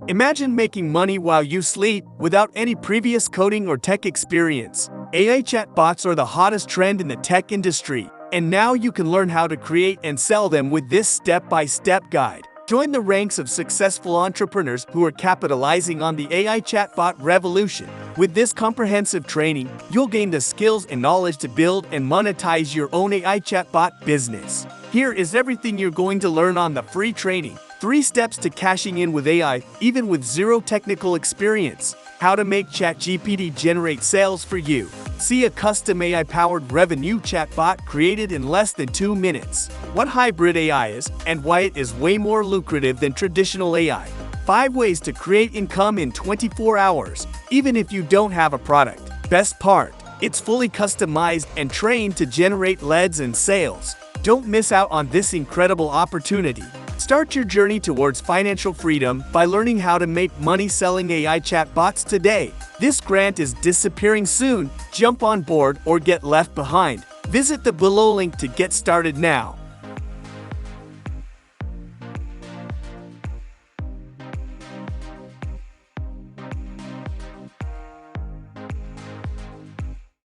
Imagine making money while you sleep without any previous coding or tech experience. AI chatbots are the hottest trend in the tech industry, and now you can learn how to create and sell them with this step-by-step guide. Join the ranks of successful entrepreneurs who are capitalizing on the AI chatbot revolution. With this comprehensive training, you'll gain the skills and knowledge to build and monetize your own AI chatbot business. Here is everything you're going to learn on the free training. 3 steps to cashing in with AI, even with zero technical experience. How to make ChatGPT generate sales for you. See a custom AI-powered revenue chatbot created in less than 2 minutes. What hybrid AI is and why it is way more lucrative than traditional AI. 5 ways to create income in 24 hours, even if you don't have a product. Best part, it's fully customized and trained to generate leads and sales. Don't miss out on this incredible opportunity. Start your journey towards financial freedom by learning how to make money selling AI chatbots today. This grant is disappearing soon. Jump on board or get left behind. Visit the below link to get started now.